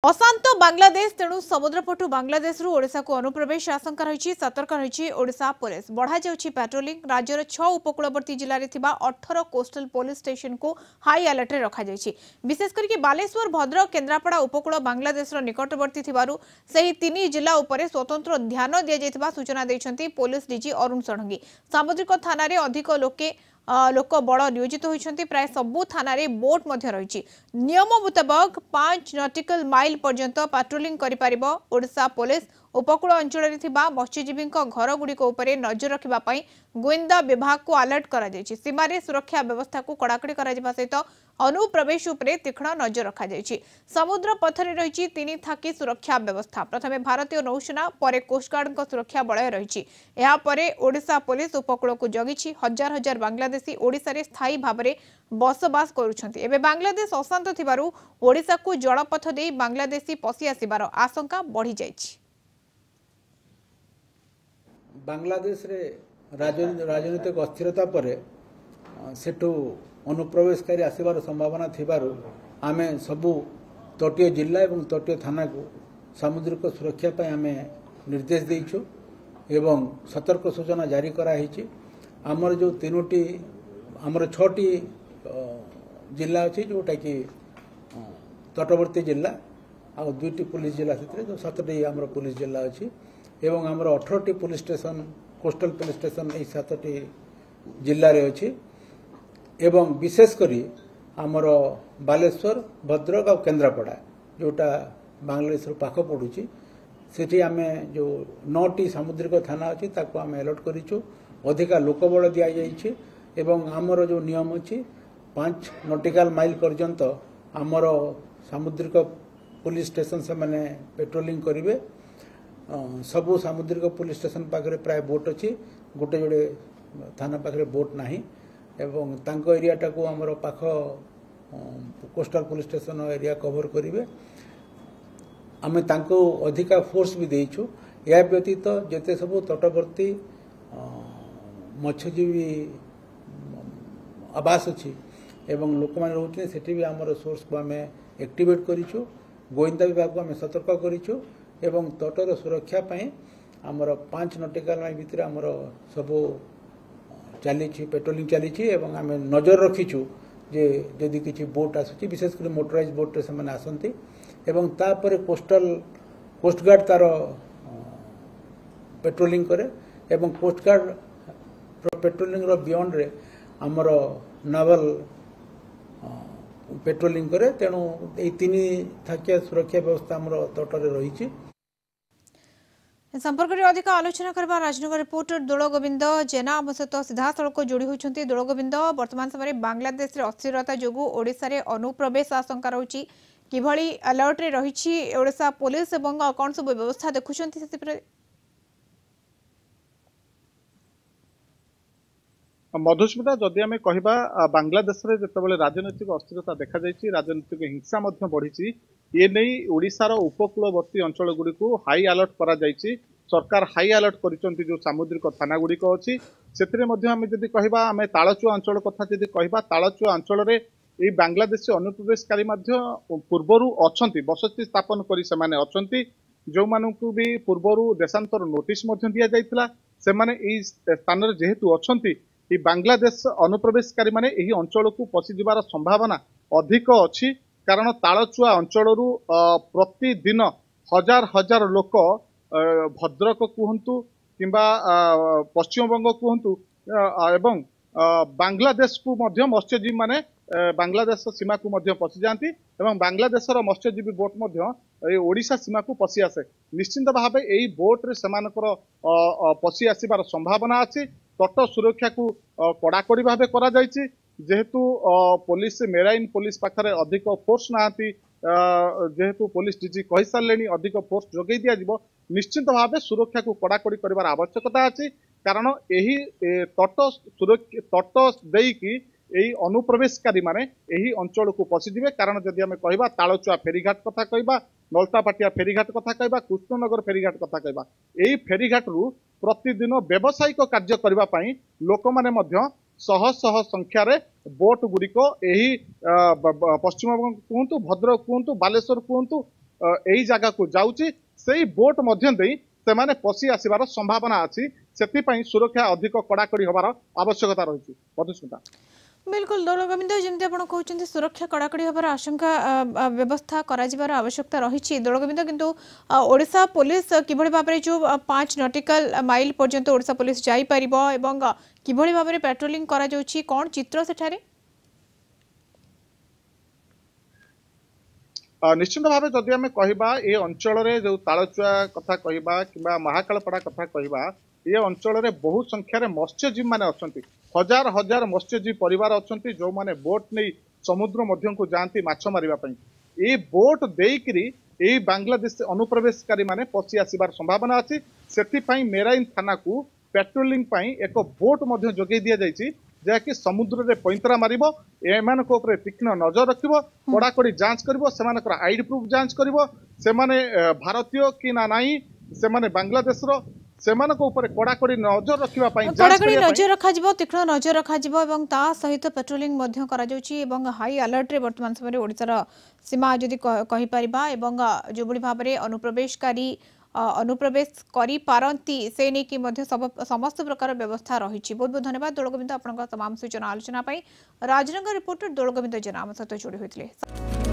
अशांत बांग्लादेश तेणु समुद्रपटु बांग्लादेश ओडिशा को अनुप्रवेश आशंका रही सतर्क रही ओडिशा पुलिस बढ़ा जाउछि पेट्रोलिंग राज्यर 6 उपकूलवर्ती जिले में 18 कोस्टल पुलिस स्टेशन को हाई अलर्ट रे रखा जाइछि। विशेष करके बालेश्वर भद्रक केन्द्रापड़ा उपकूल बांग्लादेश निकटवर्ती थिबारु सेही 3 जिला उपरे स्वतंत्र ध्यान दिया जायतिबा सूचना दैछन्ति पुलिस डीजी अरुण षडंगी। सामुद्रिक थाना रे अधिक लोक बड़ नियोजित होइछन्ति। प्राय सबु थाना रे बोट मध्य रहिछि। नियम मुताबक 5 नॉटिकल माइल पर्यंत पेट्रोलिंग करि परिबो ओडिशा पुलिस। उपकूल अंचल रे थिबा मत्स्यजीवी घर गुड़िक उपरे नजर रखिबा पई गोविंदा विभाग को अलर्ट करा जायछि। सीमा रे सुरक्षा व्यवस्था को कड़ाकड़ी करा जिबा सहित अनुप्रवेश उपरे तीक्ष्ण नजर रखा जायछि। समुद्र पथरे रहिछि 3 थाकी सुरक्षा व्यवस्था। प्रथमे भारतीय नौसेना परे कोस्टगार्ड को सुरक्षा बलय रहिछि। एहा परे ओडिशा पुलिस उपकूल को जगिछि। हजार हजार बांग्लादेशी ओडिशा रे स्थायी भाबरे बसवास करूछन्ति। एबे बांग्लादेश अशांत थिबारु ओडिशा को जलपथ देई बांग्लादेशी पसी आसिबार आशंका बढ़ी जायछि। बांग्लादेश रे राजनीतिक अस्थिरता पर सेठू अनुप्रवेशकारी आसबार संभावना थिबारु आमे सबु तटीय जिला एवं तटीय थाना को सामुद्रिक सुरक्षा पे आमे निर्देश देइछु एवं सतर्क सूचना जारी करा हिछि। आमर जो तीनोटी आमर 6टी जिला अछि जोटा कि तटवर्ती जिला आ 2टी पुलिस जिला से जो 7टी आमर पुलिस जिला अछि एवं आमर 18टी police station coastal police station ए 7टी जिल्ला रे अछि एवं विशेष करी आमर बालेश्वर भद्रक और केन्द्रापड़ा जोटा बांग्लादेश पाख पड़ुछि सेठी आमे जो 9टी सामुद्रिक थाना अछि ताको आमे अलर्ट करिछु। अधिका लोकबल दिया जाइछि एवं आमर जो नियम अछि 5 नॉटिकल माइल पर्यंत आमर सामुद्रिक पुलिस स्टेशन से माने पेट्रोलिंग करिवे। सबु सामुद्रिक पुलिस स्टेशन पाखरे प्राय बोट अछि गोटे जोड़े थाना पाखरे बोट नाही एवं तांको एरियाटा को हमर पाख coastal police station area cover करिवे। आमे तांको अधिका फोर्स भी देइछु। या व्यतीत जेते सब तटवर्ती मत्स्यजीवी आवास अछि एवं लोक मान रहउछे सेठी भी हमर सोर्स को आमे एक्टिवेट करिछु। गोविंदा विभाग को आमे सतर्क करिछु एवं तटर सुरक्षा पई हमर 5 नॉटिकल माइल भितर हमर सब चली पेट्रोलिंग चली एवं आमे नजर रखीचु जे यदि किसी बोट आसुची विशेष कर मोटराइज बोट रे से आसंती एवं तापर कोस्ट गार्ड तार पेट्रोलिंग करे एवं कोस्ट गार्ड पेट्रोलिंग रो बियॉन्ड रे हमर नावल पेट्रोलिंग करे। तेणु ए 3 थाकिया सुरक्षा व्यवस्था हमर तटरे रही। संपर्क में अधिक आलोचना करबा राजनगर रिपोर्टर दोल गोविंद जेना आम सहित सीधा सड़क जोड़ी होती। दोल गोविंद वर्तमान समय बांग्लादेश रे अस्थिरता जोगु ओडिशा रे अनुप्रवेश आशंका रही किभली अलर्ट रे रही ओडिशा पुलिस एवं कौन सब व्यवस्था देखुछंती से मधुस्मिता जदि आम कहवा बांग्लादेश रे जेतेबेले राजनीतिक अस्थिरता देखा जायछि राजनीतिक हिंसा मध्य बढ़ी ये नहीं ओडिशार उपकूलवर्ती अंचल गुड़ी को हाई अलर्ट करा जायछि। सरकार हाई अलर्ट करिसंती जो सामुद्रिक थाना गुड़िक अच्छी से आम जदि कहवा आम तालचुआ अंचल कथा जदि कहवा तालचुआ अंचल रे ये बांग्लादेशी अनुप्रवेशकारी पूर्वर अच्छा बसति स्थापन करी से माने अछंती जो मानू भी पूर्वर देशांतर नोटिस दि जाइथिला से माने एई स्थान रे जेहेतु अछंती ये बांग्लादेश अनुप्रवेशकारी माने एही अंचल को पशिजिबार संभावना अधिक अछि कारण तालचुआ अंचल प्रतिदिन हजार हजार लोक भद्रक कहतु किंबा पश्चिमबंग कहतु एवं बांग्लादेश को मध्य मत्स्यजीवी माने बांग्लादेश सीमा को मध्य पशि जाती एवं बांग्लादेशर मत्स्यजीवी बोट मध्य ओडिशा सीमा को पशि आसे। निश्चिंत भावे यही बोट रे सेमानकर पशि आसिबार संभावना अछि। तट सुरक्षा को कड़ाकड़ी भावे करा जायछि जेहेतु पुलिस मेराइन पुलिस पाखरे अधिक फोर्स नाहांती जेहेतु पुलिस डीजी कहि सारलेनी अधिक फोर्स जोगै दिया जिवो निश्चित भावे सुरक्षा को कड़ाकड़ी करिवार आवश्यकता अछि कारण एही तट देकी एही अनुप्रवेशकारी माने एही अंचल को पशिजिबे। कारण जदि आमे कहबा तालचुआ फेरीघाट कथा कहबा नलतापाटिया फेरीघाट कथा कहबा कृष्णनगर फेरीघाट कथा कहबा एही फेरीघाट रु प्रतिदिन व्यावसायिक कार्य करबा पई लोक माने मध्य शह शह संख्यार बोट गुड़िक यही पश्चिमबंग कहतु भद्रक कहतु बालेश्वर कहतु एई जगह को जाउची सेई बोट मध्य देई सेमाने पसी आसीबार संभावना अछि सेति सुरक्षा अधिक कड़ाकड़ी होबार आवश्यकता रही मधुस्मिता। बिल्कुल दौलगोविंद जमी आप कहते सुरक्षा कड़ाकड़ी हबार आशंका व्यवस्था कर आवश्यकता रही दौलगोविंद किंतु ओडिशा पुलिस किभଳି भाव में जो 5 नॉटिकल माइल पर्यंत ओडिशा पुलिस जाईपर किभଳି भाव में पेट्रोलिंग करा जाउछि कौन चित्र सेठारे निश्चित भाव जदि आम कहवा ये अंचल जो तालचुआ कथा कहवा कि महाकालपड़ा कथा कहवा ये अंचल में बहु संख्यार मत्स्यजीवी मैंने अच्छा हजार हजार मत्स्यजीवी परिवार अच्छा जो मैंने बोट नहीं समुद्र मध्य को जाती माछ मारिबा ये बोट देकरी ये बांग्लादेश अनुप्रवेशकारी माने पशि आसबार संभावना अच्छी से मेराइन थाना को पेट्रोलिंग एक बोट मध्य जोगे दि जाइए जहाँकि समुद्र में पैंतरा मारिब एमान तीक्ष्ण नजर रखिब कड़ाकड़ी जांच कर आईडी प्रूफ जांच कर भारतीय कि ना नाई से बांग्लादेश कड़ाकड़ी नजर रखा कड़ाकड़ी नजर रखा तीक्ष्ण नजर रखा सहित पेट्रोलिंग हाई अलर्ट रे वर्तमान समय ओडिशार सीमा जदि कहीपर जो भाव में अनुप्रवेश करी पारंती से नहीं कि समस्त प्रकार व्यवस्था रही बहुत बहुत धन्यवाद दौलगोविंद आपन तमाम सूचना आलोचना राजनगर रिपोर्टर दौलगोविंद जेना आम सहित जोड़ी होते।